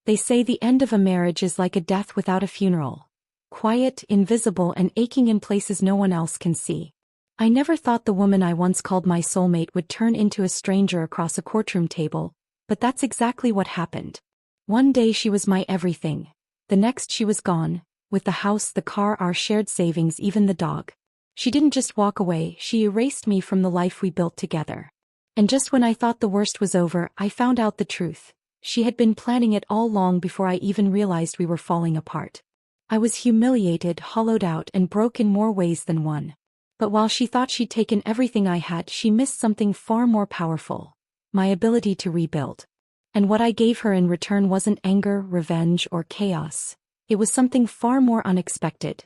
They say the end of a marriage is like a death without a funeral. Quiet, invisible, and aching in places no one else can see. I never thought the woman I once called my soulmate would turn into a stranger across a courtroom table, but that's exactly what happened. One day she was my everything. The next she was gone, with the house, the car, our shared savings, even the dog. She didn't just walk away, she erased me from the life we built together. And just when I thought the worst was over, I found out the truth. She had been planning it all long before I even realized we were falling apart. I was humiliated, hollowed out, and broke in more ways than one. But while she thought she'd taken everything I had, she missed something far more powerful: my ability to rebuild. And what I gave her in return wasn't anger, revenge, or chaos. It was something far more unexpected.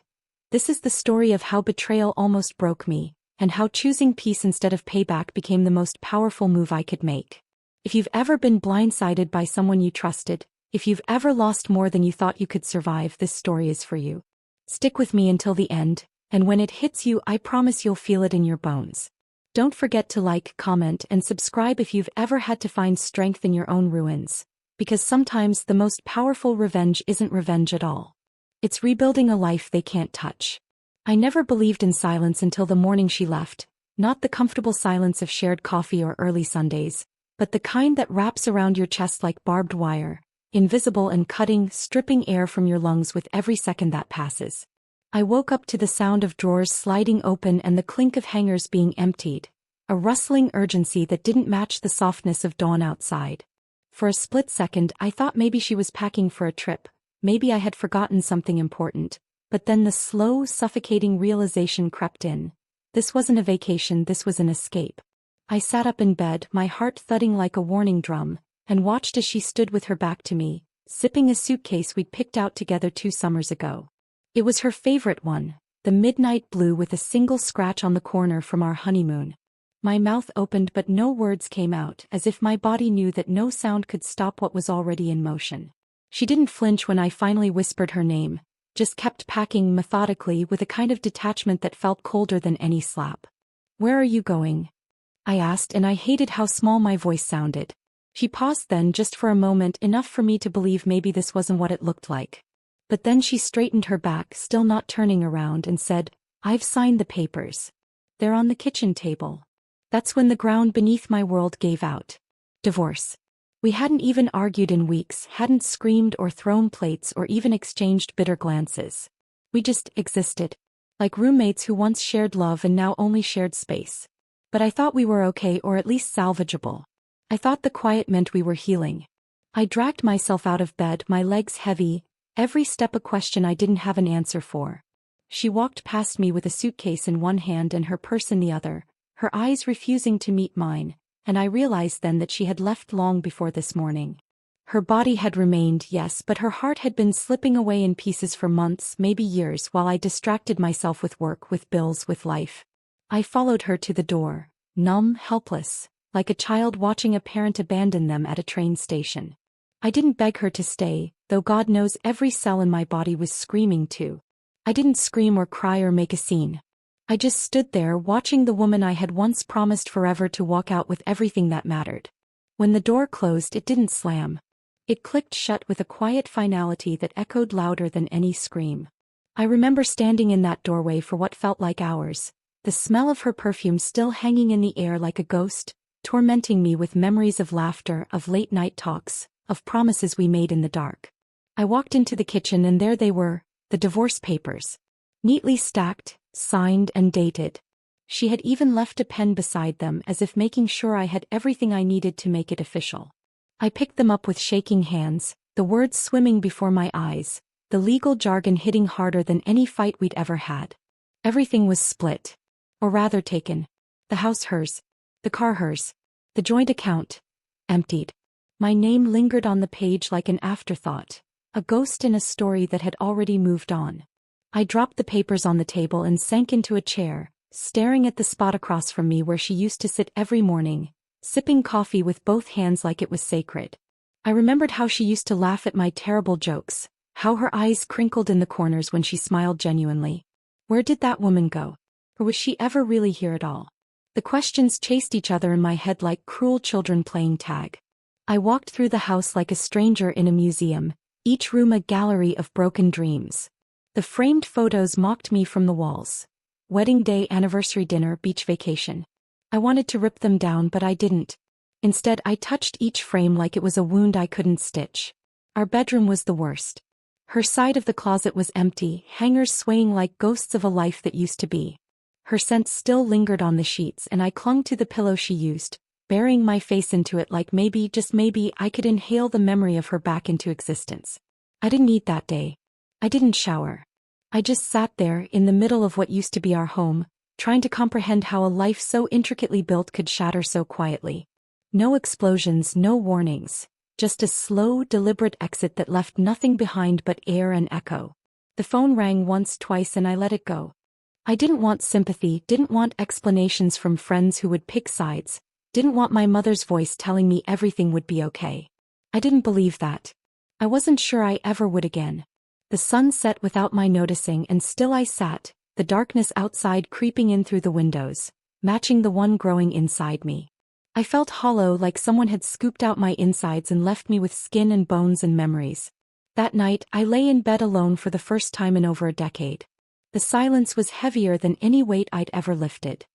This is the story of how betrayal almost broke me, and how choosing peace instead of payback became the most powerful move I could make. If you've ever been blindsided by someone you trusted, if you've ever lost more than you thought you could survive, this story is for you. Stick with me until the end, and when it hits you, I promise you'll feel it in your bones. Don't forget to like, comment, and subscribe if you've ever had to find strength in your own ruins, because sometimes the most powerful revenge isn't revenge at all. It's rebuilding a life they can't touch. I never believed in silence until the morning she left, not the comfortable silence of shared coffee or early Sundays, but the kind that wraps around your chest like barbed wire, invisible and cutting, stripping air from your lungs with every second that passes. I woke up to the sound of drawers sliding open and the clink of hangers being emptied, a rustling urgency that didn't match the softness of dawn outside. For a split second, I thought maybe she was packing for a trip, maybe I had forgotten something important, but then the slow, suffocating realization crept in. This wasn't a vacation, this was an escape. I sat up in bed, my heart thudding like a warning drum, and watched as she stood with her back to me, sipping a suitcase we'd picked out together 2 summers ago. It was her favorite one, the midnight blue with a single scratch on the corner from our honeymoon. My mouth opened but no words came out, as if my body knew that no sound could stop what was already in motion. She didn't flinch when I finally whispered her name, just kept packing methodically with a kind of detachment that felt colder than any slap. "Where are you going?" I asked, and I hated how small my voice sounded. She paused then, just for a moment, enough for me to believe maybe this wasn't what it looked like. But then she straightened her back, still not turning around, and said, "I've signed the papers. They're on the kitchen table." That's when the ground beneath my world gave out. Divorce. We hadn't even argued in weeks, hadn't screamed or thrown plates or even exchanged bitter glances. We just existed. Like roommates who once shared love and now only shared space. But I thought we were okay, or at least salvageable. I thought the quiet meant we were healing. I dragged myself out of bed, my legs heavy, every step a question I didn't have an answer for. She walked past me with a suitcase in one hand and her purse in the other, her eyes refusing to meet mine, and I realized then that she had left long before this morning. Her body had remained, yes, but her heart had been slipping away in pieces for months, maybe years, while I distracted myself with work, with bills, with life. I followed her to the door, numb, helpless, like a child watching a parent abandon them at a train station. I didn't beg her to stay, though God knows every cell in my body was screaming too. I didn't scream or cry or make a scene. I just stood there, watching the woman I had once promised forever to walk out with everything that mattered. When the door closed, it didn't slam. It clicked shut with a quiet finality that echoed louder than any scream. I remember standing in that doorway for what felt like hours, the smell of her perfume still hanging in the air like a ghost, tormenting me with memories of laughter, of late-night talks, of promises we made in the dark. I walked into the kitchen and there they were, the divorce papers. Neatly stacked, signed and dated. She had even left a pen beside them, as if making sure I had everything I needed to make it official. I picked them up with shaking hands, the words swimming before my eyes, the legal jargon hitting harder than any fight we'd ever had. Everything was split. Or rather taken. The house hers. The car hers. The joint account. Emptied. My name lingered on the page like an afterthought, a ghost in a story that had already moved on. I dropped the papers on the table and sank into a chair, staring at the spot across from me where she used to sit every morning, sipping coffee with both hands like it was sacred. I remembered how she used to laugh at my terrible jokes, how her eyes crinkled in the corners when she smiled genuinely. Where did that woman go? Or was she ever really here at all? The questions chased each other in my head like cruel children playing tag. I walked through the house like a stranger in a museum, each room a gallery of broken dreams. The framed photos mocked me from the walls. Wedding day, anniversary dinner, beach vacation. I wanted to rip them down, but I didn't. Instead, I touched each frame like it was a wound I couldn't stitch. Our bedroom was the worst. Her side of the closet was empty, hangers swaying like ghosts of a life that used to be. Her scent still lingered on the sheets, and I clung to the pillow she used, burying my face into it like maybe, just maybe, I could inhale the memory of her back into existence. I didn't eat that day. I didn't shower. I just sat there, in the middle of what used to be our home, trying to comprehend how a life so intricately built could shatter so quietly. No explosions, no warnings. Just a slow, deliberate exit that left nothing behind but air and echo. The phone rang once, twice, and I let it go. I didn't want sympathy, didn't want explanations from friends who would pick sides, didn't want my mother's voice telling me everything would be okay. I didn't believe that. I wasn't sure I ever would again. The sun set without my noticing, and still I sat, the darkness outside creeping in through the windows, matching the one growing inside me. I felt hollow, like someone had scooped out my insides and left me with skin and bones and memories. That night, I lay in bed alone for the first time in over a decade. The silence was heavier than any weight I'd ever lifted.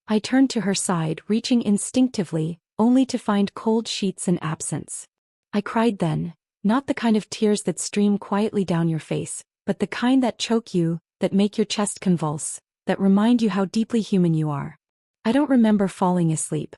I turned to her side, reaching instinctively, only to find cold sheets and absence. I cried then, not the kind of tears that stream quietly down your face, but the kind that choke you, that make your chest convulse, that remind you how deeply human you are. I don't remember falling asleep.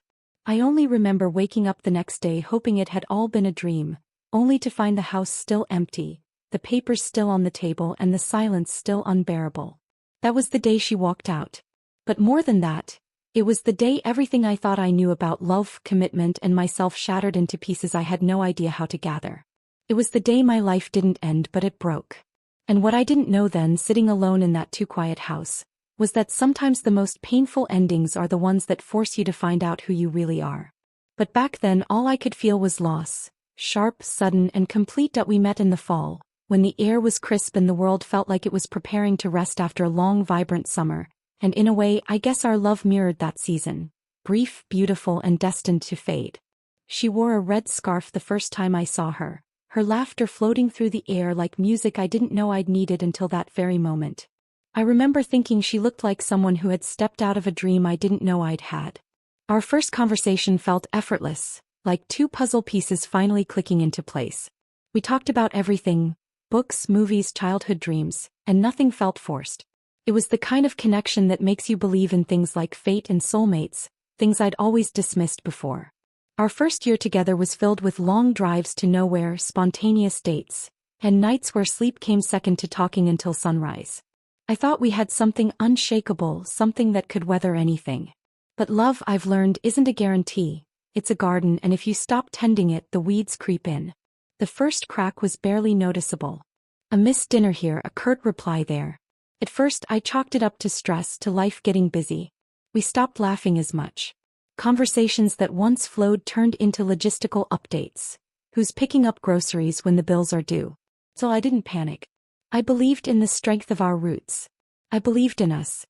I only remember waking up the next day hoping it had all been a dream, only to find the house still empty, the papers still on the table, and the silence still unbearable. That was the day she walked out. But more than that, it was the day everything I thought I knew about love, commitment, and myself shattered into pieces I had no idea how to gather. It was the day my life didn't end, but it broke. And what I didn't know then, sitting alone in that too quiet house, was that sometimes the most painful endings are the ones that force you to find out who you really are. But back then all I could feel was loss, sharp, sudden, and complete. That we met in the fall, when the air was crisp and the world felt like it was preparing to rest after a long, vibrant summer, and in a way, I guess our love mirrored that season, brief, beautiful, and destined to fade. She wore a red scarf the first time I saw her, her laughter floating through the air like music I didn't know I'd needed until that very moment. I remember thinking she looked like someone who had stepped out of a dream I didn't know I'd had. Our first conversation felt effortless, like two puzzle pieces finally clicking into place. We talked about everything, books, movies, childhood dreams, and nothing felt forced. It was the kind of connection that makes you believe in things like fate and soulmates, things I'd always dismissed before. Our first year together was filled with long drives to nowhere, spontaneous dates, and nights where sleep came second to talking until sunrise. I thought we had something unshakable, something that could weather anything. But love, I've learned, isn't a guarantee. It's a garden, and if you stop tending it, the weeds creep in. The first crack was barely noticeable. A missed dinner here, a curt reply there. At first I chalked it up to stress, to life getting busy. We stopped laughing as much. Conversations that once flowed turned into logistical updates. Who's picking up groceries when the bills are due? So I didn't panic. I believed in the strength of our roots. I believed in us.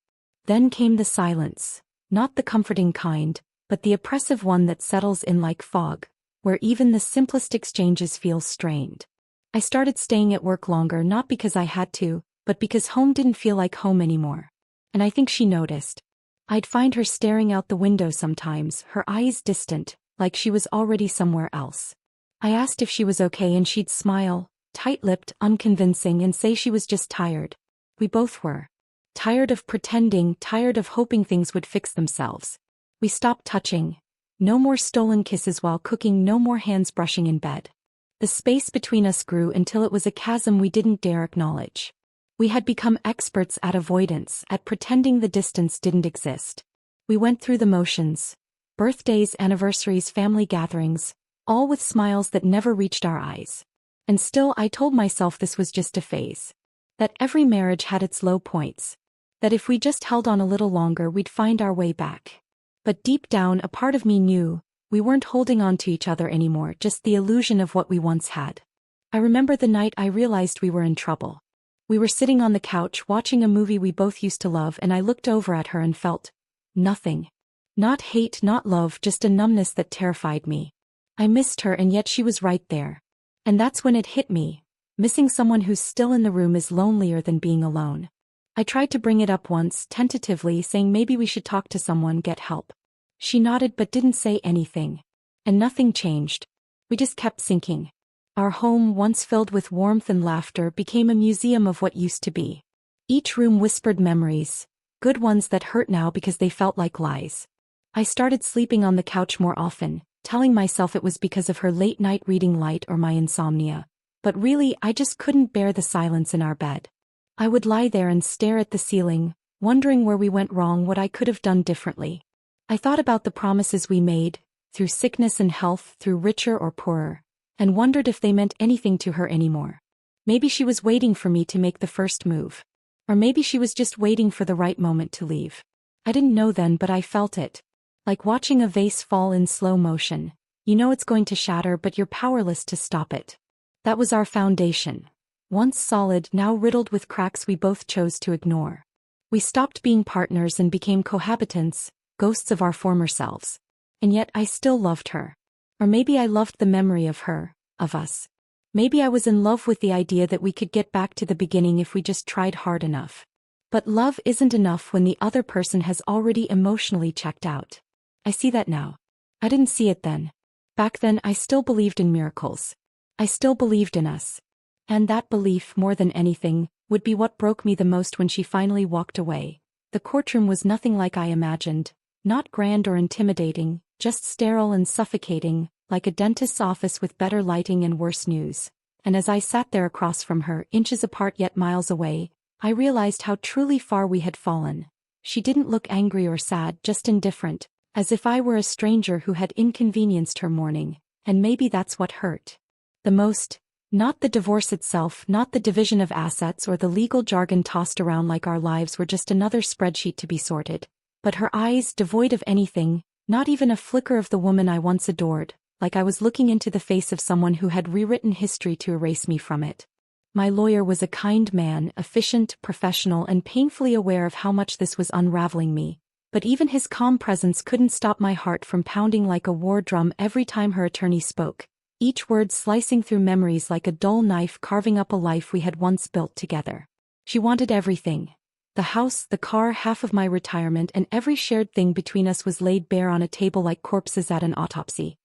Then came the silence, not the comforting kind, but the oppressive one that settles in like fog, where even the simplest exchanges feel strained. I started staying at work longer, not because I had to, but because home didn't feel like home anymore. And I think she noticed. I'd find her staring out the window sometimes, her eyes distant, like she was already somewhere else. I asked if she was okay and she'd smile, tight-lipped, unconvincing, and say she was just tired. We both were. Tired of pretending, tired of hoping things would fix themselves. We stopped touching. No more stolen kisses while cooking, no more hands brushing in bed. The space between us grew until it was a chasm we didn't dare acknowledge. We had become experts at avoidance, at pretending the distance didn't exist. We went through the motions. Birthdays, anniversaries, family gatherings, all with smiles that never reached our eyes. And still I told myself this was just a phase. That every marriage had its low points. That if we just held on a little longer we'd find our way back. But deep down a part of me knew, we weren't holding on to each other anymore, just the illusion of what we once had. I remember the night I realized we were in trouble. We were sitting on the couch watching a movie we both used to love, and I looked over at her and felt nothing. Not hate, not love, just a numbness that terrified me. I missed her and yet she was right there. And that's when it hit me. Missing someone who's still in the room is lonelier than being alone. I tried to bring it up once, tentatively, saying maybe we should talk to someone, get help. She nodded but didn't say anything. And nothing changed. We just kept sinking. Our home, once filled with warmth and laughter, became a museum of what used to be. Each room whispered memories, good ones that hurt now because they felt like lies. I started sleeping on the couch more often, telling myself it was because of her late-night reading light or my insomnia. But really, I just couldn't bear the silence in our bed. I would lie there and stare at the ceiling, wondering where we went wrong, what I could have done differently. I thought about the promises we made, through sickness and health, through richer or poorer, and wondered if they meant anything to her anymore. Maybe she was waiting for me to make the first move. Or maybe she was just waiting for the right moment to leave. I didn't know then, but I felt it. Like watching a vase fall in slow motion. You know it's going to shatter, but you're powerless to stop it. That was our foundation. Once solid, now riddled with cracks we both chose to ignore. We stopped being partners and became cohabitants, ghosts of our former selves. And yet I still loved her. Or maybe I loved the memory of her, of us. Maybe I was in love with the idea that we could get back to the beginning if we just tried hard enough. But love isn't enough when the other person has already emotionally checked out. I see that now. I didn't see it then. Back then I still believed in miracles. I still believed in us. And that belief, more than anything, would be what broke me the most when she finally walked away. The courtroom was nothing like I imagined. Not grand or intimidating, just sterile and suffocating, like a dentist's office with better lighting and worse news. And as I sat there across from her, inches apart yet miles away, I realized how truly far we had fallen. She didn't look angry or sad, just indifferent, as if I were a stranger who had inconvenienced her morning, and maybe that's what hurt the most. Not the divorce itself, not the division of assets or the legal jargon tossed around like our lives were just another spreadsheet to be sorted, but her eyes, devoid of anything, not even a flicker of the woman I once adored, like I was looking into the face of someone who had rewritten history to erase me from it. My lawyer was a kind man, efficient, professional, and painfully aware of how much this was unraveling me, but even his calm presence couldn't stop my heart from pounding like a war drum every time her attorney spoke, each word slicing through memories like a dull knife carving up a life we had once built together. She wanted everything. The house, the car, half of my retirement, and every shared thing between us was laid bare on a table like corpses at an autopsy.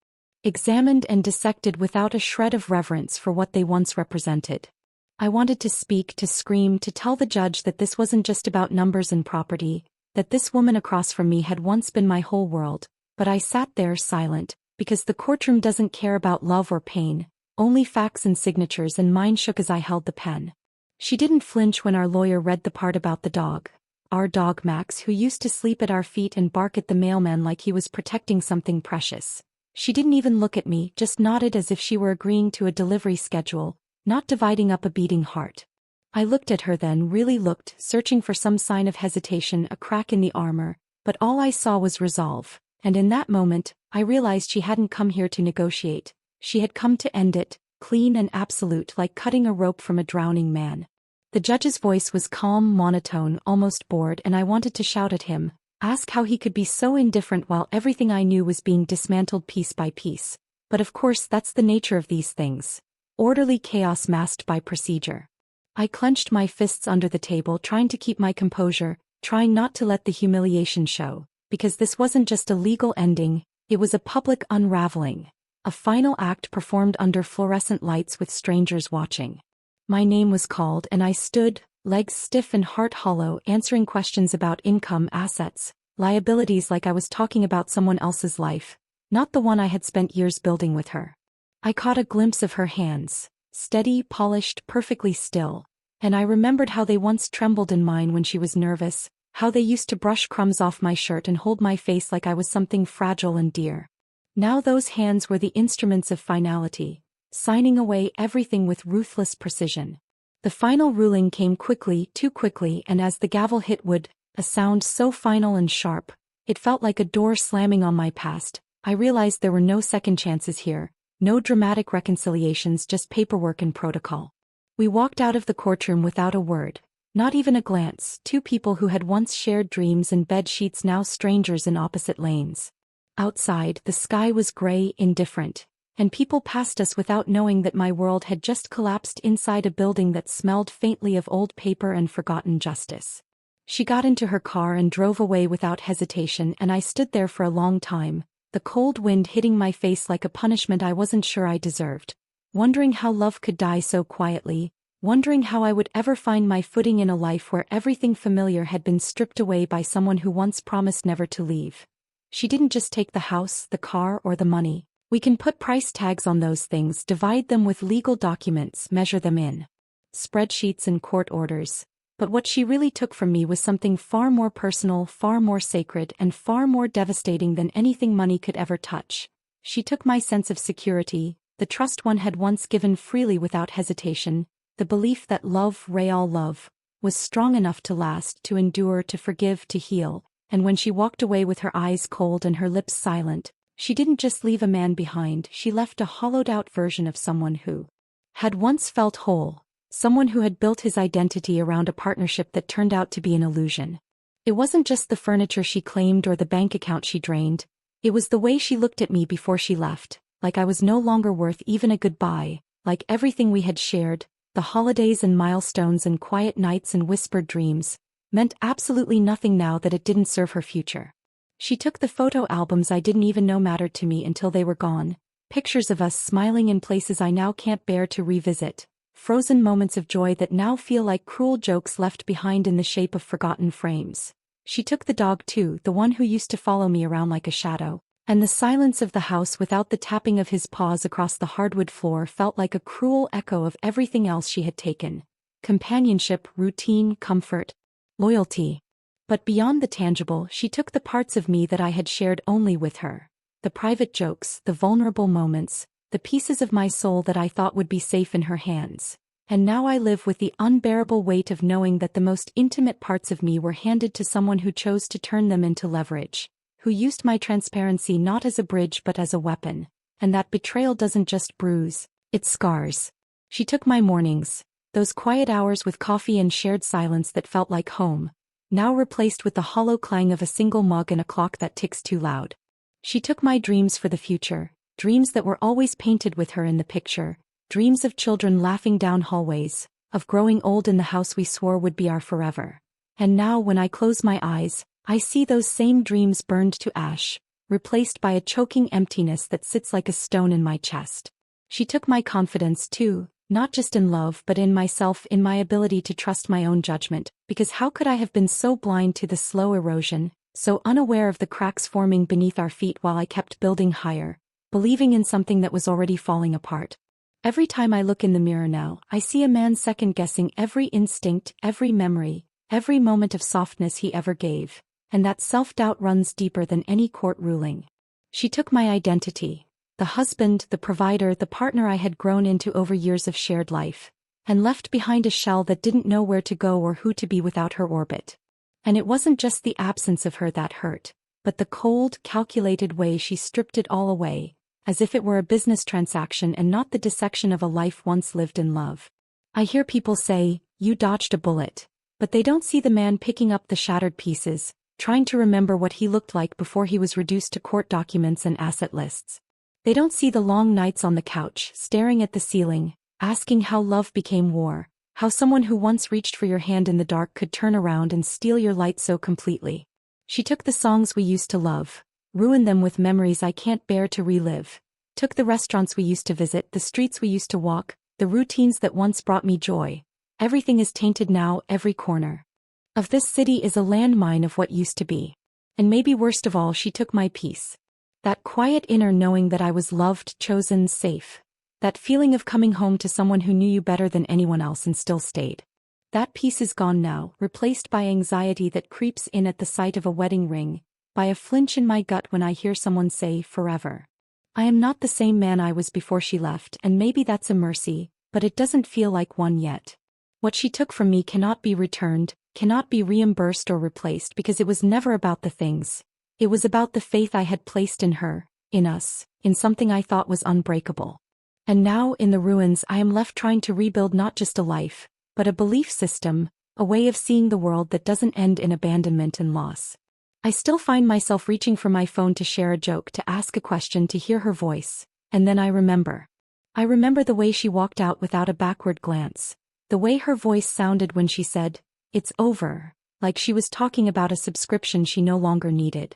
Examined and dissected without a shred of reverence for what they once represented. I wanted to speak, to scream, to tell the judge that this wasn't just about numbers and property, that this woman across from me had once been my whole world, but I sat there silent, because the courtroom doesn't care about love or pain, only facts and signatures, and mine shook as I held the pen. She didn't flinch when our lawyer read the part about the dog. Our dog Max, who used to sleep at our feet and bark at the mailman like he was protecting something precious. She didn't even look at me, just nodded as if she were agreeing to a delivery schedule, not dividing up a beating heart. I looked at her then, really looked, searching for some sign of hesitation, a crack in the armor, but all I saw was resolve. And in that moment, I realized she hadn't come here to negotiate. She had come to end it, clean and absolute, like cutting a rope from a drowning man. The judge's voice was calm, monotone, almost bored, and I wanted to shout at him, ask how he could be so indifferent while everything I knew was being dismantled piece by piece. But of course that's the nature of these things. Orderly chaos masked by procedure. I clenched my fists under the table, trying to keep my composure, trying not to let the humiliation show. Because this wasn't just a legal ending, it was a public unraveling. A final act performed under fluorescent lights with strangers watching. My name was called and I stood, legs stiff and heart hollow, answering questions about income, assets, liabilities like I was talking about someone else's life, not the one I had spent years building with her. I caught a glimpse of her hands, steady, polished, perfectly still, and I remembered how they once trembled in mine when she was nervous, how they used to brush crumbs off my shirt and hold my face like I was something fragile and dear. Now those hands were the instruments of finality, signing away everything with ruthless precision. The final ruling came quickly, too quickly, and as the gavel hit wood, a sound so final and sharp, it felt like a door slamming on my past. I realized there were no second chances here, no dramatic reconciliations, just paperwork and protocol. We walked out of the courtroom without a word. Not even a glance, two people who had once shared dreams and bed sheets now strangers in opposite lanes. Outside, the sky was gray, indifferent, and people passed us without knowing that my world had just collapsed inside a building that smelled faintly of old paper and forgotten justice. She got into her car and drove away without hesitation, and I stood there for a long time, the cold wind hitting my face like a punishment I wasn't sure I deserved, wondering how love could die so quietly, wondering how I would ever find my footing in a life where everything familiar had been stripped away by someone who once promised never to leave. She didn't just take the house, the car, or the money. We can put price tags on those things, divide them with legal documents, measure them in spreadsheets and court orders. But what she really took from me was something far more personal, far more sacred, and far more devastating than anything money could ever touch. She took my sense of security, the trust one had once given freely without hesitation, the belief that love, real love, was strong enough to last, to endure, to forgive, to heal, and when she walked away with her eyes cold and her lips silent, she didn't just leave a man behind, she left a hollowed-out version of someone who had once felt whole, someone who had built his identity around a partnership that turned out to be an illusion. It wasn't just the furniture she claimed or the bank account she drained, it was the way she looked at me before she left, like I was no longer worth even a goodbye, like everything we had shared, the holidays and milestones and quiet nights and whispered dreams, meant absolutely nothing now that it didn't serve her future. She took the photo albums I didn't even know mattered to me until they were gone, pictures of us smiling in places I now can't bear to revisit, frozen moments of joy that now feel like cruel jokes left behind in the shape of forgotten frames. She took the dog too, the one who used to follow me around like a shadow, and the silence of the house without the tapping of his paws across the hardwood floor felt like a cruel echo of everything else she had taken: companionship, routine, comfort, loyalty. But beyond the tangible, she took the parts of me that I had shared only with her. The private jokes, the vulnerable moments, the pieces of my soul that I thought would be safe in her hands. And now I live with the unbearable weight of knowing that the most intimate parts of me were handed to someone who chose to turn them into leverage, who used my transparency not as a bridge but as a weapon. And that betrayal doesn't just bruise, it scars. She took my mornings, those quiet hours with coffee and shared silence that felt like home, now replaced with the hollow clang of a single mug and a clock that ticks too loud. She took my dreams for the future, dreams that were always painted with her in the picture, dreams of children laughing down hallways, of growing old in the house we swore would be our forever. And now when I close my eyes, I see those same dreams burned to ash, replaced by a choking emptiness that sits like a stone in my chest. She took my confidence too, not just in love but in myself, in my ability to trust my own judgment, because how could I have been so blind to the slow erosion, so unaware of the cracks forming beneath our feet while I kept building higher, believing in something that was already falling apart. Every time I look in the mirror now, I see a man second-guessing every instinct, every memory, every moment of softness he ever gave, and that self-doubt runs deeper than any court ruling. She took my identity, the husband, the provider, the partner I had grown into over years of shared life, and left behind a shell that didn't know where to go or who to be without her orbit. And it wasn't just the absence of her that hurt, but the cold, calculated way she stripped it all away, as if it were a business transaction and not the dissection of a life once lived in love. I hear people say, "You dodged a bullet," but they don't see the man picking up the shattered pieces, trying to remember what he looked like before he was reduced to court documents and asset lists. They don't see the long nights on the couch, staring at the ceiling, asking how love became war, how someone who once reached for your hand in the dark could turn around and steal your light so completely. She took the songs we used to love, ruined them with memories I can't bear to relive, took the restaurants we used to visit, the streets we used to walk, the routines that once brought me joy. Everything is tainted now, every corner of this city is a landmine of what used to be. And maybe worst of all, she took my peace. That quiet inner knowing that I was loved, chosen, safe. That feeling of coming home to someone who knew you better than anyone else and still stayed. That peace is gone now, replaced by anxiety that creeps in at the sight of a wedding ring, by a flinch in my gut when I hear someone say, "forever." I am not the same man I was before she left, and maybe that's a mercy, but it doesn't feel like one yet. What she took from me cannot be returned, cannot be reimbursed or replaced, because it was never about the things. It was about the faith I had placed in her, in us, in something I thought was unbreakable. And now, in the ruins, I am left trying to rebuild not just a life, but a belief system, a way of seeing the world that doesn't end in abandonment and loss. I still find myself reaching for my phone to share a joke, to ask a question, to hear her voice. And then I remember. I remember the way she walked out without a backward glance. The way her voice sounded when she said, "It's over," like she was talking about a subscription she no longer needed.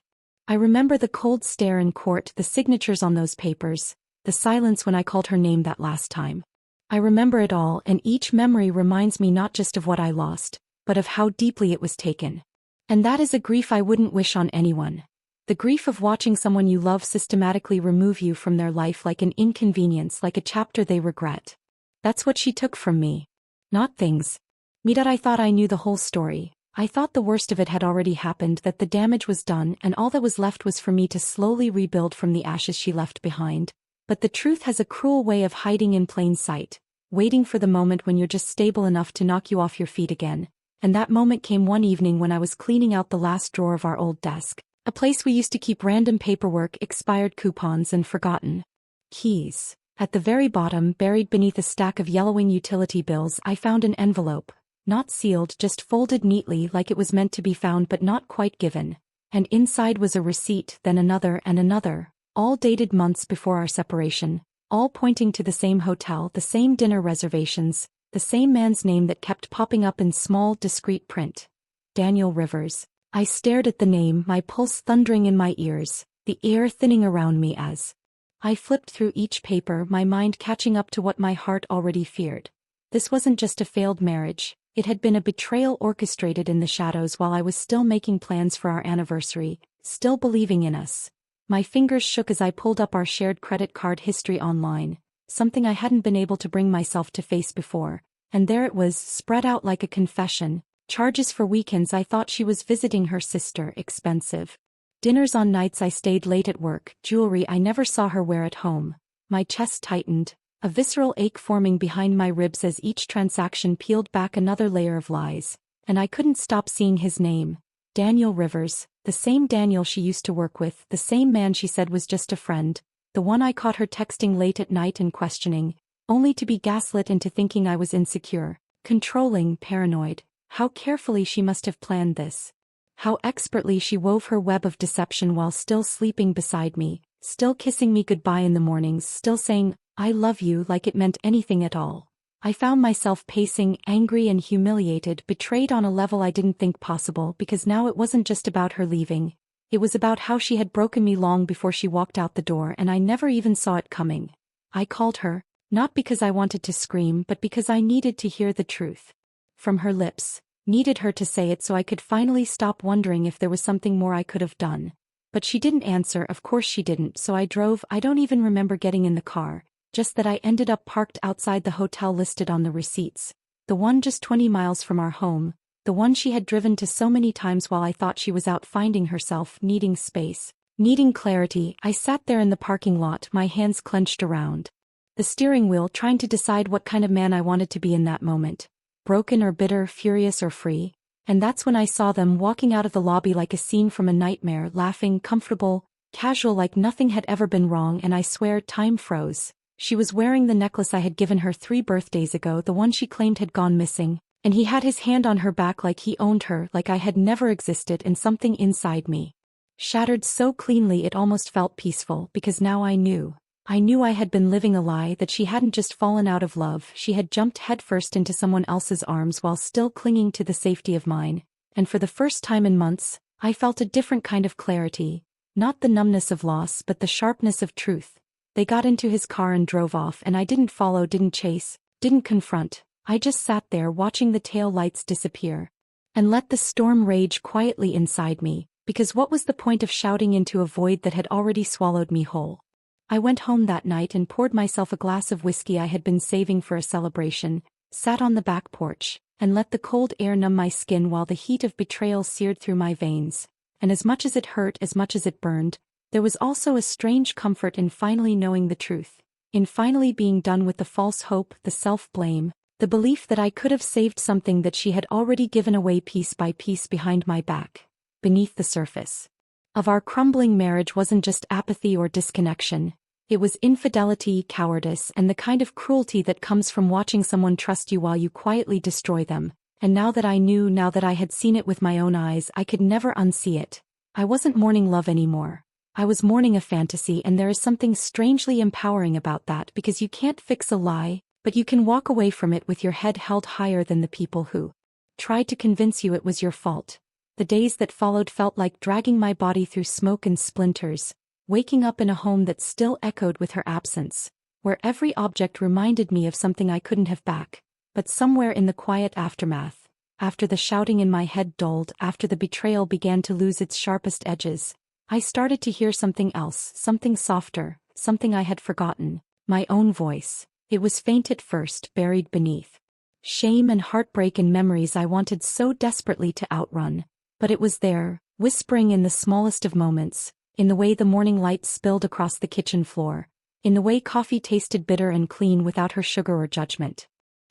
I remember the cold stare in court, the signatures on those papers, the silence when I called her name that last time. I remember it all, and each memory reminds me not just of what I lost, but of how deeply it was taken. And that is a grief I wouldn't wish on anyone. The grief of watching someone you love systematically remove you from their life like an inconvenience, like a chapter they regret. That's what she took from me. Not things. Me that I thought I knew the whole story. I thought the worst of it had already happened, that the damage was done and all that was left was for me to slowly rebuild from the ashes she left behind. But the truth has a cruel way of hiding in plain sight, waiting for the moment when you're just stable enough to knock you off your feet again. And that moment came one evening when I was cleaning out the last drawer of our old desk, a place we used to keep random paperwork, expired coupons, and forgotten keys. At the very bottom, buried beneath a stack of yellowing utility bills, I found an envelope. Not sealed, just folded neatly like it was meant to be found but not quite given. And inside was a receipt, then another and another, all dated months before our separation, all pointing to the same hotel, the same dinner reservations, the same man's name that kept popping up in small, discreet print. Daniel Rivers. I stared at the name, my pulse thundering in my ears, the air thinning around me as I flipped through each paper, my mind catching up to what my heart already feared. This wasn't just a failed marriage. It had been a betrayal orchestrated in the shadows while I was still making plans for our anniversary, still believing in us. My fingers shook as I pulled up our shared credit card history online, something I hadn't been able to bring myself to face before, and there it was, spread out like a confession. Charges for weekends I thought she was visiting her sister, expensive dinners on nights I stayed late at work, jewelry I never saw her wear at home. My chest tightened, a visceral ache forming behind my ribs as each transaction peeled back another layer of lies, and I couldn't stop seeing his name. Daniel Rivers, the same Daniel she used to work with, the same man she said was just a friend, the one I caught her texting late at night and questioning, only to be gaslit into thinking I was insecure, controlling, paranoid. How carefully she must have planned this. How expertly she wove her web of deception while still sleeping beside me, still kissing me goodbye in the mornings, still saying, "I love you," like it meant anything at all. I found myself pacing, angry and humiliated, betrayed on a level I didn't think possible, because now it wasn't just about her leaving. It was about how she had broken me long before she walked out the door, and I never even saw it coming. I called her, not because I wanted to scream, but because I needed to hear the truth from her lips. Needed her to say it so I could finally stop wondering if there was something more I could have done. But she didn't answer, of course she didn't, so I drove. I don't even remember getting in the car, just that I ended up parked outside the hotel listed on the receipts. The one just 20 miles from our home, the one she had driven to so many times while I thought she was out finding herself, needing space, needing clarity. I sat there in the parking lot, my hands clenched around the steering wheel, trying to decide what kind of man I wanted to be in that moment. Broken or bitter, furious or free. And that's when I saw them walking out of the lobby like a scene from a nightmare, laughing, comfortable, casual, like nothing had ever been wrong, and I swear time froze. She was wearing the necklace I had given her 3 birthdays ago, the one she claimed had gone missing, and he had his hand on her back like he owned her, like I had never existed, and something inside me shattered so cleanly it almost felt peaceful, because now I knew I had been living a lie, that she hadn't just fallen out of love, she had jumped headfirst into someone else's arms while still clinging to the safety of mine. And for the first time in months, I felt a different kind of clarity, not the numbness of loss but the sharpness of truth. They got into his car and drove off, and I didn't follow, didn't chase, didn't confront. I just sat there watching the tail lights disappear and let the storm rage quietly inside me, because what was the point of shouting into a void that had already swallowed me whole? I went home that night and poured myself a glass of whiskey I had been saving for a celebration, sat on the back porch, and let the cold air numb my skin while the heat of betrayal seared through my veins. And as much as it hurt, as much as it burned, there was also a strange comfort in finally knowing the truth, in finally being done with the false hope, the self-blame, the belief that I could have saved something that she had already given away piece by piece behind my back. Beneath the surface of our crumbling marriage wasn't just apathy or disconnection. It was infidelity, cowardice, and the kind of cruelty that comes from watching someone trust you while you quietly destroy them. And now that I knew, now that I had seen it with my own eyes, I could never unsee it. I wasn't mourning love anymore. I was mourning a fantasy, and there is something strangely empowering about that, because you can't fix a lie, but you can walk away from it with your head held higher than the people who tried to convince you it was your fault. The days that followed felt like dragging my body through smoke and splinters, waking up in a home that still echoed with her absence, where every object reminded me of something I couldn't have back. But somewhere in the quiet aftermath, after the shouting in my head dulled, after the betrayal began to lose its sharpest edges, I started to hear something else, something softer, something I had forgotten, my own voice. It was faint at first, buried beneath shame and heartbreak and memories I wanted so desperately to outrun. But it was there, whispering in the smallest of moments, in the way the morning light spilled across the kitchen floor, in the way coffee tasted bitter and clean without her sugar or judgment,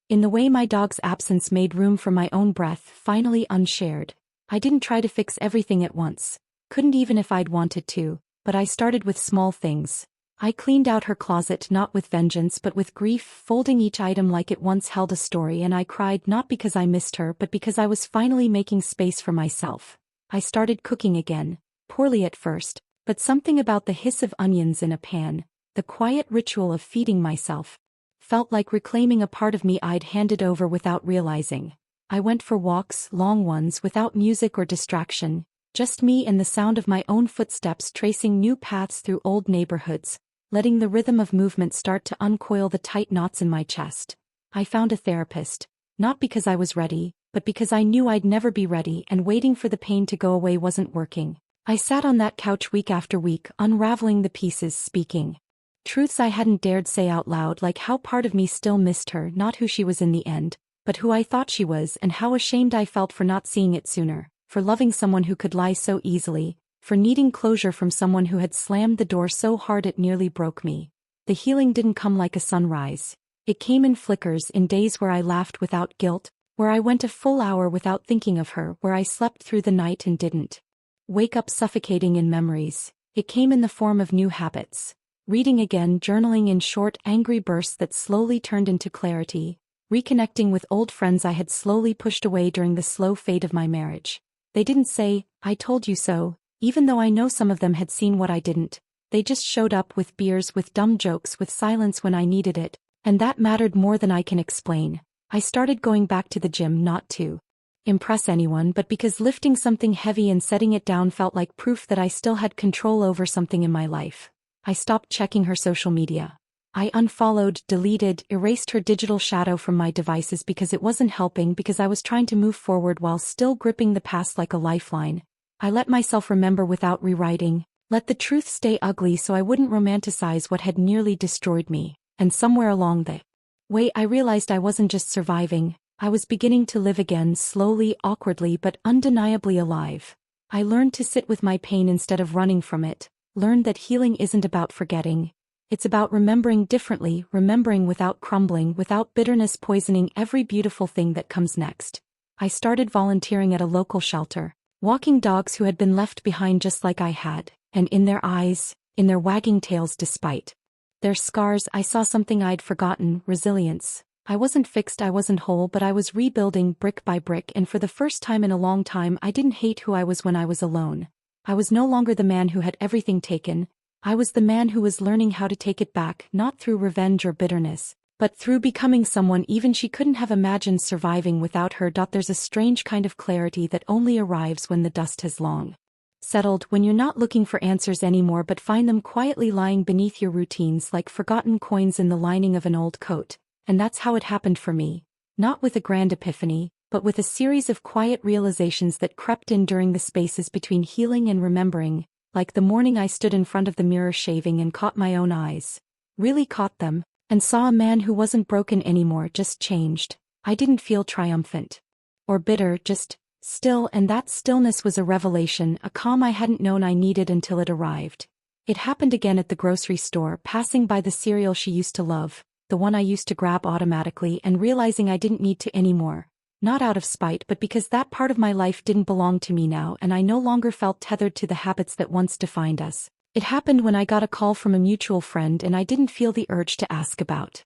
in the way my dog's absence made room for my own breath, finally unshared. I didn't try to fix everything at once, couldn't even if I'd wanted to, but I started with small things. I cleaned out her closet not with vengeance but with grief, folding each item like it once held a story, and I cried not because I missed her but because I was finally making space for myself. I started cooking again, poorly at first, but something about the hiss of onions in a pan, the quiet ritual of feeding myself, felt like reclaiming a part of me I'd handed over without realizing. I went for walks, long ones, without music or distraction, just me and the sound of my own footsteps tracing new paths through old neighborhoods, letting the rhythm of movement start to uncoil the tight knots in my chest. I found a therapist, not because I was ready, but because I knew I'd never be ready, and waiting for the pain to go away wasn't working. I sat on that couch week after week, unraveling the pieces, speaking truths I hadn't dared say out loud, like how part of me still missed her, not who she was in the end, but who I thought she was, and how ashamed I felt for not seeing it sooner, for loving someone who could lie so easily, for needing closure from someone who had slammed the door so hard it nearly broke me. The healing didn't come like a sunrise. It came in flickers, in days where I laughed without guilt, where I went a full hour without thinking of her, where I slept through the night and didn't wake up suffocating in memories. It came in the form of new habits. Reading again, journaling in short, angry bursts that slowly turned into clarity, reconnecting with old friends I had slowly pushed away during the slow fade of my marriage. They didn't say, "I told you so," even though I know some of them had seen what I didn't. They just showed up with beers, with dumb jokes, with silence when I needed it, and that mattered more than I can explain. I started going back to the gym not to impress anyone, but because lifting something heavy and setting it down felt like proof that I still had control over something in my life. I stopped checking her social media. I unfollowed, deleted, erased her digital shadow from my devices because it wasn't helping, because I was trying to move forward while still gripping the past like a lifeline. I let myself remember without rewriting, let the truth stay ugly so I wouldn't romanticize what had nearly destroyed me, and somewhere along the way I realized I wasn't just surviving, I was beginning to live again, slowly, awkwardly, but undeniably alive. I learned to sit with my pain instead of running from it, learned that healing isn't about forgetting. It's about remembering differently, remembering without crumbling, without bitterness poisoning every beautiful thing that comes next. I started volunteering at a local shelter, walking dogs who had been left behind just like I had, and in their eyes, in their wagging tails despite their scars, I saw something I'd forgotten: resilience. I wasn't fixed, I wasn't whole, but I was rebuilding brick by brick, and for the first time in a long time I didn't hate who I was when I was alone. I was no longer the man who had everything taken. I was the man who was learning how to take it back, not through revenge or bitterness, but through becoming someone even she couldn't have imagined surviving without her. There's a strange kind of clarity that only arrives when the dust has long settled, when you're not looking for answers anymore but find them quietly lying beneath your routines like forgotten coins in the lining of an old coat. And that's how it happened for me. Not with a grand epiphany, but with a series of quiet realizations that crept in during the spaces between healing and remembering. Like the morning I stood in front of the mirror shaving and caught my own eyes. Really caught them, and saw a man who wasn't broken anymore, just changed. I didn't feel triumphant or bitter, just still, and that stillness was a revelation, a calm I hadn't known I needed until it arrived. It happened again at the grocery store, passing by the cereal she used to love, the one I used to grab automatically, and realizing I didn't need to anymore. Not out of spite, but because that part of my life didn't belong to me now, and I no longer felt tethered to the habits that once defined us. It happened when I got a call from a mutual friend, and I didn't feel the urge to ask about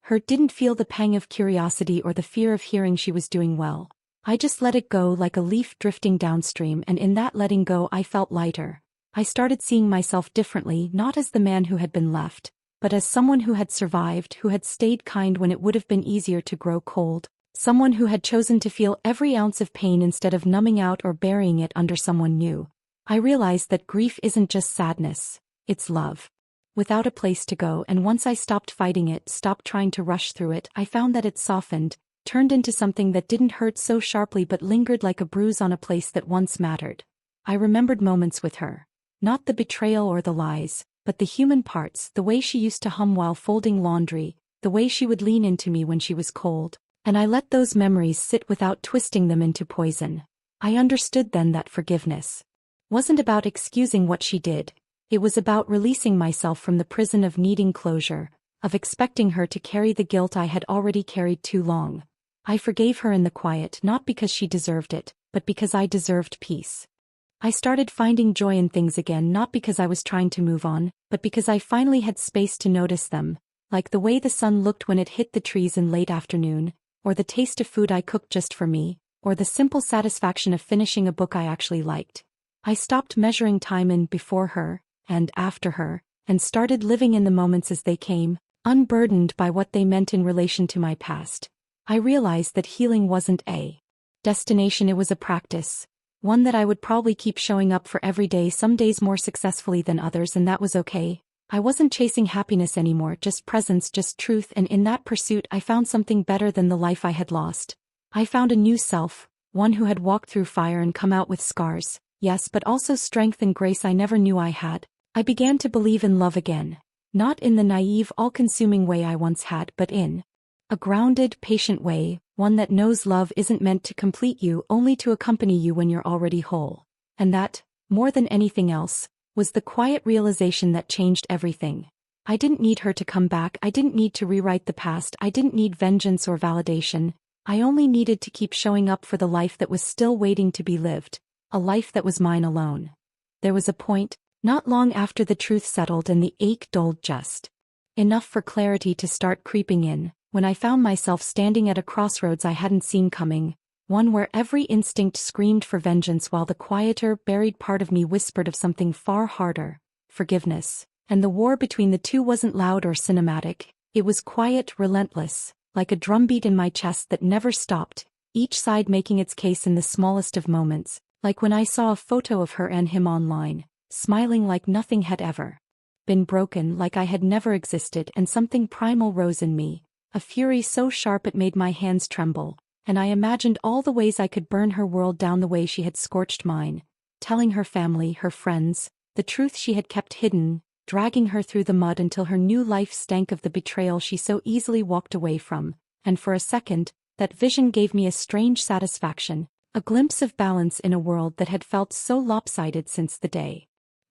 her, didn't feel the pang of curiosity or the fear of hearing she was doing well. I just let it go like a leaf drifting downstream, and in that letting go I felt lighter. I started seeing myself differently, not as the man who had been left, but as someone who had survived, who had stayed kind when it would have been easier to grow cold, someone who had chosen to feel every ounce of pain instead of numbing out or burying it under someone new. I realized that grief isn't just sadness, it's love. Without a place to go, and once I stopped fighting it, stopped trying to rush through it, I found that it softened, turned into something that didn't hurt so sharply but lingered like a bruise on a place that once mattered. I remembered moments with her. Not the betrayal or the lies, but the human parts, the way she used to hum while folding laundry, the way she would lean into me when she was cold, and I let those memories sit without twisting them into poison. I understood then that forgiveness wasn't about excusing what she did. It was about releasing myself from the prison of needing closure, of expecting her to carry the guilt I had already carried too long. I forgave her in the quiet, not because she deserved it, but because I deserved peace. I started finding joy in things again, not because I was trying to move on, but because I finally had space to notice them, like the way the sun looked when it hit the trees in late afternoon, or the taste of food I cooked just for me, or the simple satisfaction of finishing a book I actually liked. I stopped measuring time in before her, and after her, and started living in the moments as they came, unburdened by what they meant in relation to my past. I realized that healing wasn't a destination, it was a practice. One that I would probably keep showing up for every day, some days more successfully than others, and that was okay. I wasn't chasing happiness anymore, just presence, just truth, and in that pursuit I found something better than the life I had lost. I found a new self, one who had walked through fire and come out with scars, yes, but also strength and grace I never knew I had. I began to believe in love again. Not in the naive, all-consuming way I once had, but in a grounded, patient way, one that knows love isn't meant to complete you, only to accompany you when you're already whole. And that, more than anything else, was the quiet realization that changed everything. I didn't need her to come back, I didn't need to rewrite the past, I didn't need vengeance or validation. I only needed to keep showing up for the life that was still waiting to be lived, a life that was mine alone. There was a point, not long after the truth settled and the ache dulled just enough for clarity to start creeping in, when I found myself standing at a crossroads I hadn't seen coming, one where every instinct screamed for vengeance while the quieter, buried part of me whispered of something far harder, forgiveness. And the war between the two wasn't loud or cinematic, it was quiet, relentless, like a drumbeat in my chest that never stopped, each side making its case in the smallest of moments, like when I saw a photo of her and him online, smiling like nothing had ever been broken, like I had never existed, and something primal rose in me, a fury so sharp it made my hands tremble, and I imagined all the ways I could burn her world down the way she had scorched mine, telling her family, her friends, the truth she had kept hidden, dragging her through the mud until her new life stank of the betrayal she so easily walked away from, and for a second, that vision gave me a strange satisfaction, a glimpse of balance in a world that had felt so lopsided since the day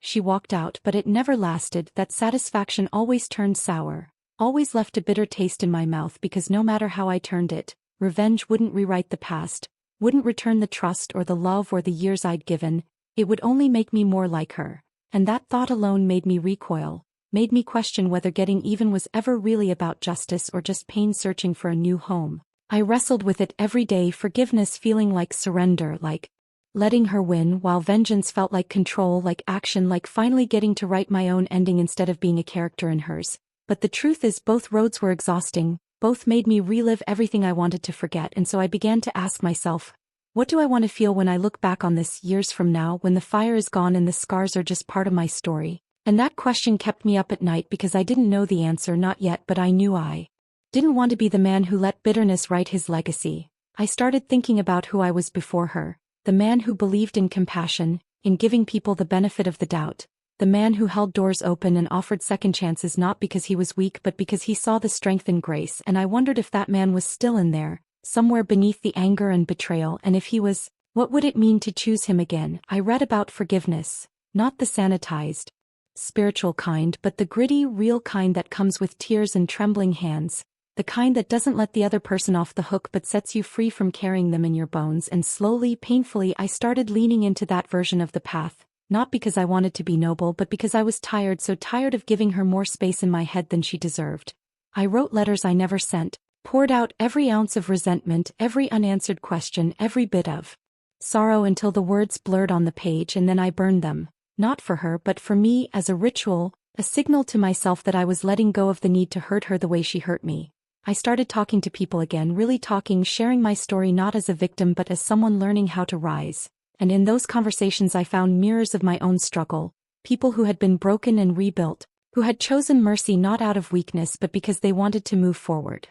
she walked out, but it never lasted. That satisfaction always turned sour, always left a bitter taste in my mouth, because no matter how I turned it, revenge wouldn't rewrite the past, wouldn't return the trust or the love or the years I'd given, it would only make me more like her. And that thought alone made me recoil, made me question whether getting even was ever really about justice or just pain searching for a new home. I wrestled with it every day, forgiveness feeling like surrender, like letting her win, while vengeance felt like control, like action, like finally getting to write my own ending instead of being a character in hers. But the truth is, both roads were exhausting, both made me relive everything I wanted to forget, and so I began to ask myself, what do I want to feel when I look back on this years from now, when the fire is gone and the scars are just part of my story? And that question kept me up at night because I didn't know the answer, not yet, but I knew I didn't want to be the man who let bitterness write his legacy. I started thinking about who I was before her, the man who believed in compassion, in giving people the benefit of the doubt, the man who held doors open and offered second chances not because he was weak but because he saw the strength and grace, and I wondered if that man was still in there, somewhere beneath the anger and betrayal, and if he was, what would it mean to choose him again? I read about forgiveness, not the sanitized, spiritual kind, but the gritty, real kind that comes with tears and trembling hands, the kind that doesn't let the other person off the hook but sets you free from carrying them in your bones. And slowly, painfully, I started leaning into that version of the path, not because I wanted to be noble but because I was tired, so tired of giving her more space in my head than she deserved. I wrote letters I never sent, poured out every ounce of resentment, every unanswered question, every bit of sorrow until the words blurred on the page, and then I burned them. Not for her but for me, as a ritual, a signal to myself that I was letting go of the need to hurt her the way she hurt me. I started talking to people again, really talking, sharing my story not as a victim but as someone learning how to rise. And in those conversations I found mirrors of my own struggle, people who had been broken and rebuilt, who had chosen mercy not out of weakness but because they wanted to move forward,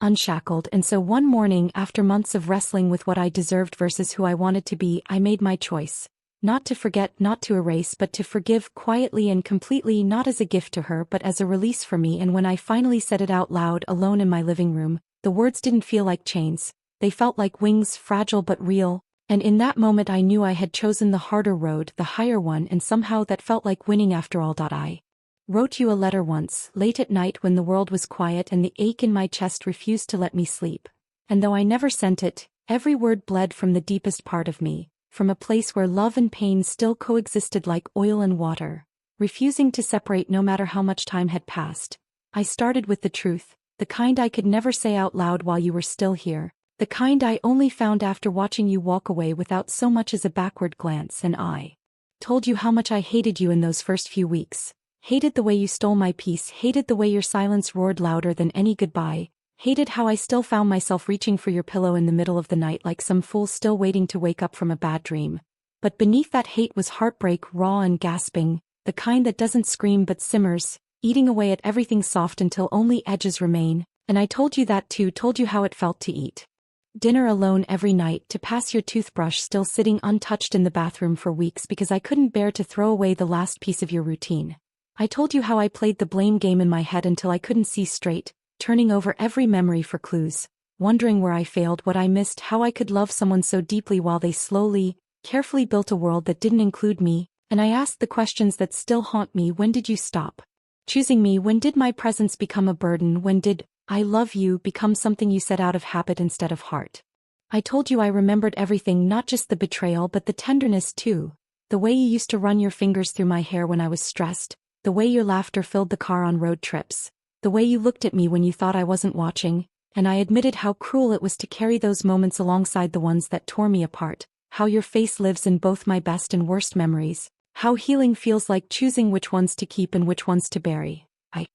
unshackled. And so one morning, after months of wrestling with what I deserved versus who I wanted to be, I made my choice. Not to forget, not to erase, but to forgive quietly and completely, not as a gift to her but as a release for me. And when I finally said it out loud alone in my living room, the words didn't feel like chains, they felt like wings, fragile but real. And in that moment I knew I had chosen the harder road, the higher one, and somehow that felt like winning after all. I wrote you a letter once, late at night when the world was quiet and the ache in my chest refused to let me sleep. And though I never sent it, every word bled from the deepest part of me, from a place where love and pain still coexisted like oil and water, refusing to separate no matter how much time had passed. I started with the truth, the kind I could never say out loud while you were still here, the kind I only found after watching you walk away without so much as a backward glance. And I told you how much I hated you in those first few weeks, hated the way you stole my peace, hated the way your silence roared louder than any goodbye, hated how I still found myself reaching for your pillow in the middle of the night like some fool still waiting to wake up from a bad dream. But beneath that hate was heartbreak, raw and gasping, the kind that doesn't scream but simmers, eating away at everything soft until only edges remain. And I told you that too, told you how it felt to eat dinner alone every night, to pass your toothbrush still sitting untouched in the bathroom for weeks because I couldn't bear to throw away the last piece of your routine. I told you how I played the blame game in my head until I couldn't see straight, turning over every memory for clues, wondering where I failed, what I missed, how I could love someone so deeply while they slowly, carefully built a world that didn't include me. And I asked the questions that still haunt me. When did you stop choosing me? When did my presence become a burden? When did I love you become something you said out of habit instead of heart? I told you I remembered everything, not just the betrayal but the tenderness too, the way you used to run your fingers through my hair when I was stressed, the way your laughter filled the car on road trips, the way you looked at me when you thought I wasn't watching. And I admitted how cruel it was to carry those moments alongside the ones that tore me apart, how your face lives in both my best and worst memories, how healing feels like choosing which ones to keep and which ones to bury. I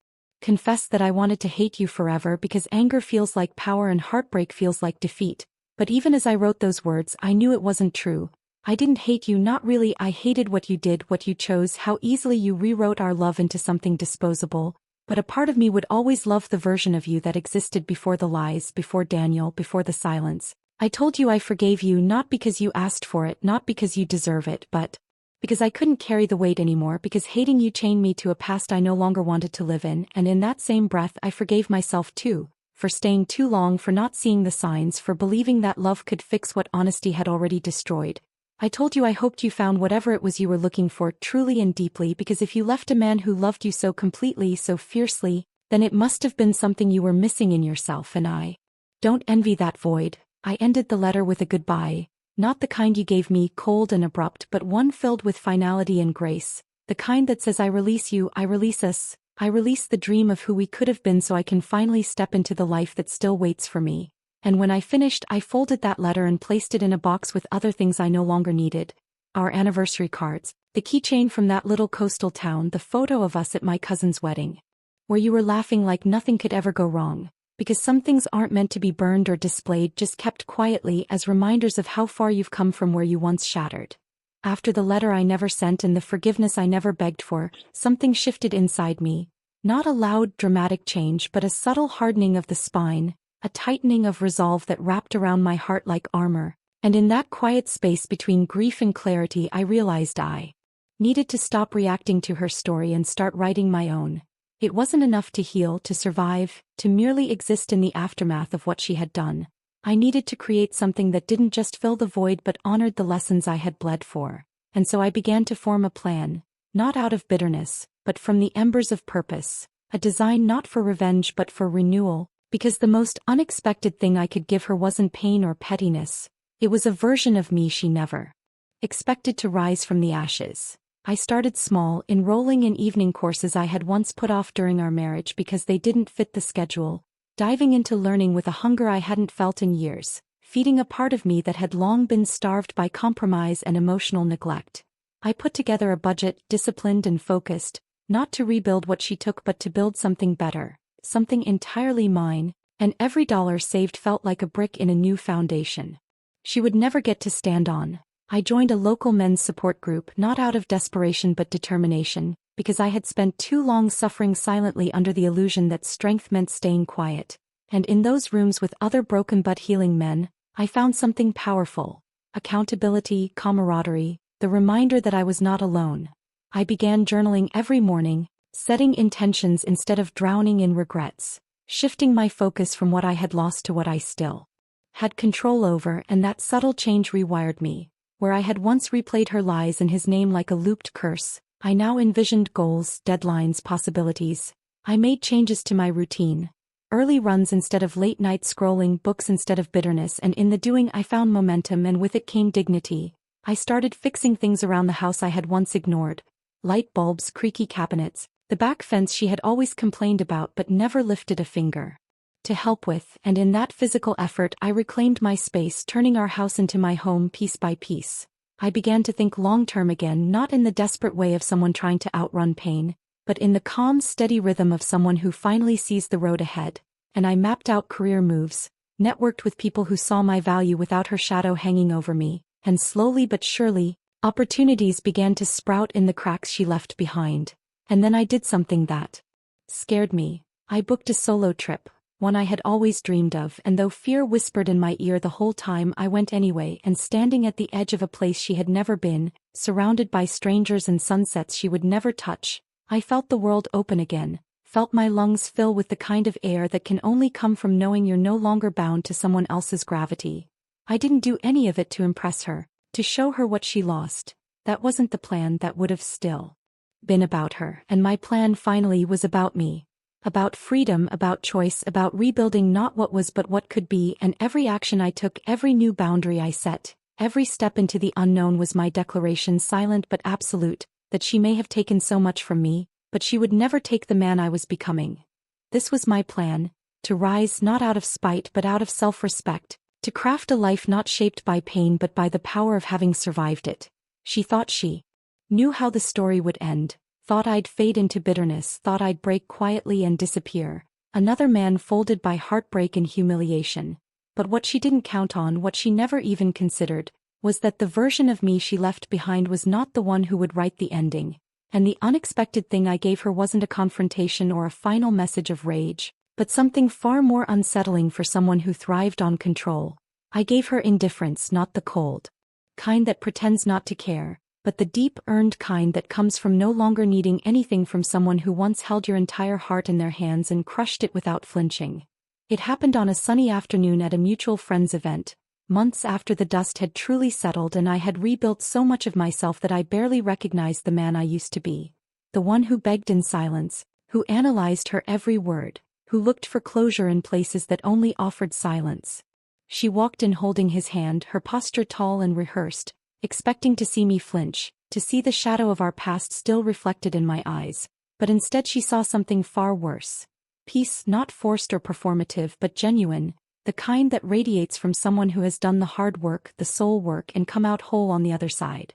confessed that I wanted to hate you forever because anger feels like power and heartbreak feels like defeat. But even as I wrote those words, I knew it wasn't true. I didn't hate you, not really. I hated what you did, what you chose, how easily you rewrote our love into something disposable. But a part of me would always love the version of you that existed before the lies, before Daniel, before the silence. I told you I forgave you not because you asked for it, not because you deserve it, but because I couldn't carry the weight anymore, because hating you chained me to a past I no longer wanted to live in. And in that same breath I forgave myself too, for staying too long, for not seeing the signs, for believing that love could fix what honesty had already destroyed. I told you I hoped you found whatever it was you were looking for truly and deeply, because if you left a man who loved you so completely, so fiercely, then it must have been something you were missing in yourself. And I don't envy that void. I ended the letter with a goodbye, not the kind you gave me, cold and abrupt, but one filled with finality and grace, the kind that says I release you, I release us, I release the dream of who we could have been so I can finally step into the life that still waits for me. And when I finished, I folded that letter and placed it in a box with other things I no longer needed. Our anniversary cards, the keychain from that little coastal town, the photo of us at my cousin's wedding, where you were laughing like nothing could ever go wrong, because some things aren't meant to be burned or displayed, just kept quietly as reminders of how far you've come from where you once shattered. After the letter I never sent and the forgiveness I never begged for, something shifted inside me. Not a loud, dramatic change, but a subtle hardening of the spine, a tightening of resolve that wrapped around my heart like armor. And in that quiet space between grief and clarity, I realized I needed to stop reacting to her story and start writing my own. It wasn't enough to heal, to survive, to merely exist in the aftermath of what she had done. I needed to create something that didn't just fill the void but honored the lessons I had bled for. And so I began to form a plan, not out of bitterness, but from the embers of purpose, a design not for revenge but for renewal, because the most unexpected thing I could give her wasn't pain or pettiness. It was a version of me she never expected to rise from the ashes. I started small, enrolling in evening courses I had once put off during our marriage because they didn't fit the schedule, diving into learning with a hunger I hadn't felt in years, feeding a part of me that had long been starved by compromise and emotional neglect. I put together a budget, disciplined and focused, not to rebuild what she took but to build something better, something entirely mine, and every dollar saved felt like a brick in a new foundation she would never get to stand on. I joined a local men's support group not out of desperation but determination, because I had spent too long suffering silently under the illusion that strength meant staying quiet. And in those rooms with other broken but healing men, I found something powerful: accountability, camaraderie, the reminder that I was not alone. I began journaling every morning, setting intentions instead of drowning in regrets, shifting my focus from what I had lost to what I still had control over, and that subtle change rewired me. Where I had once replayed her lies and his name like a looped curse, I now envisioned goals, deadlines, possibilities. I made changes to my routine. Early runs instead of late night scrolling, books instead of bitterness, and in the doing I found momentum, and with it came dignity. I started fixing things around the house I had once ignored. Light bulbs, creaky cabinets, the back fence she had always complained about but never lifted a finger to help with, and in that physical effort I reclaimed my space, turning our house into my home piece by piece. I began to think long-term again, not in the desperate way of someone trying to outrun pain, but in the calm, steady rhythm of someone who finally sees the road ahead. And I mapped out career moves, networked with people who saw my value without her shadow hanging over me, and slowly but surely, opportunities began to sprout in the cracks she left behind. And then I did something that scared me. I booked a solo trip, one I had always dreamed of, and though fear whispered in my ear the whole time, I went anyway, and standing at the edge of a place she had never been, surrounded by strangers and sunsets she would never touch, I felt the world open again, felt my lungs fill with the kind of air that can only come from knowing you're no longer bound to someone else's gravity. I didn't do any of it to impress her, to show her what she lost. That wasn't the plan. That would have still been about her, and my plan finally was about me. About freedom, about choice, about rebuilding not what was but what could be, and every action I took, every new boundary I set, every step into the unknown was my declaration, silent but absolute, that she may have taken so much from me, but she would never take the man I was becoming. This was my plan: to rise not out of spite but out of self-respect, to craft a life not shaped by pain but by the power of having survived it. She thought she knew how the story would end. Thought I'd fade into bitterness, thought I'd break quietly and disappear, another man folded by heartbreak and humiliation. But what she didn't count on, what she never even considered, was that the version of me she left behind was not the one who would write the ending. And the unexpected thing I gave her wasn't a confrontation or a final message of rage, but something far more unsettling for someone who thrived on control. I gave her indifference, not the cold kind that pretends not to care, but the deep, earned kind that comes from no longer needing anything from someone who once held your entire heart in their hands and crushed it without flinching. It happened on a sunny afternoon at a mutual friend's event, months after the dust had truly settled and I had rebuilt so much of myself that I barely recognized the man I used to be. The one who begged in silence, who analyzed her every word, who looked for closure in places that only offered silence. She walked in holding his hand, her posture tall and rehearsed, expecting to see me flinch, to see the shadow of our past still reflected in my eyes, but instead she saw something far worse. Peace, not forced or performative but genuine, the kind that radiates from someone who has done the hard work, the soul work, and come out whole on the other side.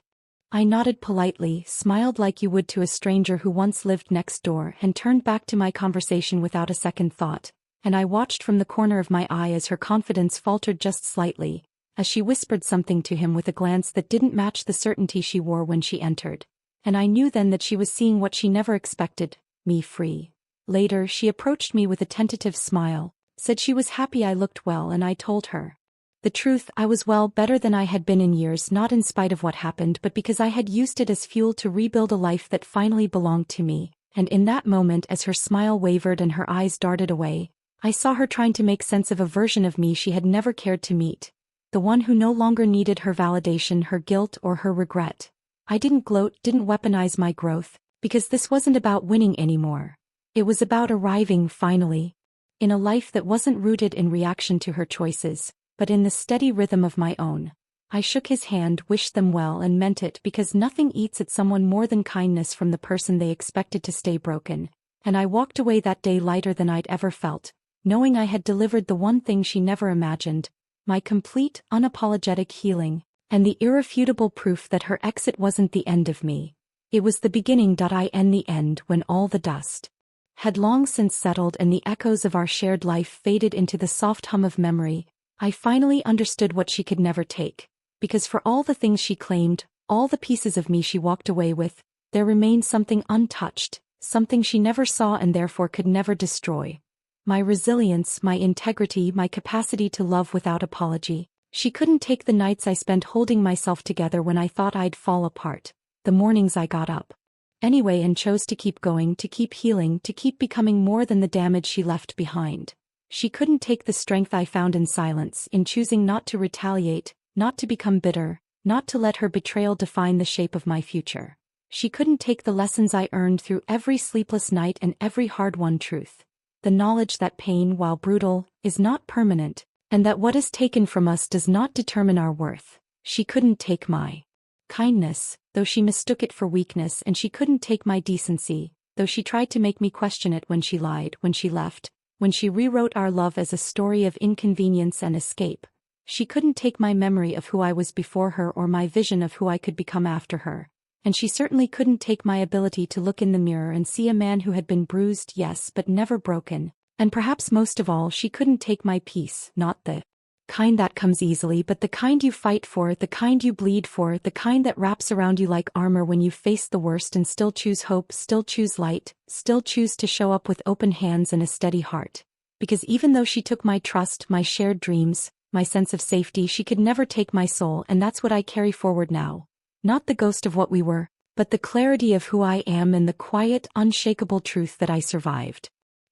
I nodded politely, smiled like you would to a stranger who once lived next door, and turned back to my conversation without a second thought, and I watched from the corner of my eye as her confidence faltered just slightly, as she whispered something to him with a glance that didn't match the certainty she wore when she entered. And I knew then that she was seeing what she never expected, me free. Later, she approached me with a tentative smile, said she was happy I looked well, and I told her the truth. I was well, better than I had been in years, not in spite of what happened but because I had used it as fuel to rebuild a life that finally belonged to me. And in that moment, as her smile wavered and her eyes darted away, I saw her trying to make sense of a version of me she had never cared to meet. The one who no longer needed her validation, her guilt, or her regret. I didn't gloat, didn't weaponize my growth, because this wasn't about winning anymore. It was about arriving, finally, in a life that wasn't rooted in reaction to her choices, but in the steady rhythm of my own. I shook his hand, wished them well, and meant it, because nothing eats at someone more than kindness from the person they expected to stay broken. And I walked away that day lighter than I'd ever felt, knowing I had delivered the one thing she never imagined: my complete, unapologetic healing. And the irrefutable proof that her exit wasn't the end of me. It was the beginning. In the end, when all the dust had long since settled and the echoes of our shared life faded into the soft hum of memory, I finally understood what she could never take. Because for all the things she claimed, all the pieces of me she walked away with, there remained something untouched, something she never saw and therefore could never destroy. My resilience, my integrity, my capacity to love without apology. She couldn't take the nights I spent holding myself together when I thought I'd fall apart, the mornings I got up anyway and chose to keep going, to keep healing, to keep becoming more than the damage she left behind. She couldn't take the strength I found in silence, in choosing not to retaliate, not to become bitter, not to let her betrayal define the shape of my future. She couldn't take the lessons I earned through every sleepless night and every hard-won truth. The knowledge that pain, while brutal, is not permanent, and that what is taken from us does not determine our worth. She couldn't take my kindness, though she mistook it for weakness, and she couldn't take my decency, though she tried to make me question it when she lied, when she left, when she rewrote our love as a story of inconvenience and escape. She couldn't take my memory of who I was before her or my vision of who I could become after her. And she certainly couldn't take my ability to look in the mirror and see a man who had been bruised, yes, but never broken. And perhaps most of all, she couldn't take my peace, not the kind that comes easily, but the kind you fight for, the kind you bleed for, the kind that wraps around you like armor when you face the worst and still choose hope, still choose light, still choose to show up with open hands and a steady heart. Because even though she took my trust, my shared dreams, my sense of safety, she could never take my soul, and that's what I carry forward now. Not the ghost of what we were, but the clarity of who I am and the quiet, unshakable truth that I survived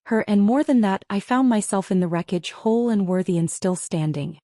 her, and more than that, I found myself in the wreckage, whole and worthy and still standing.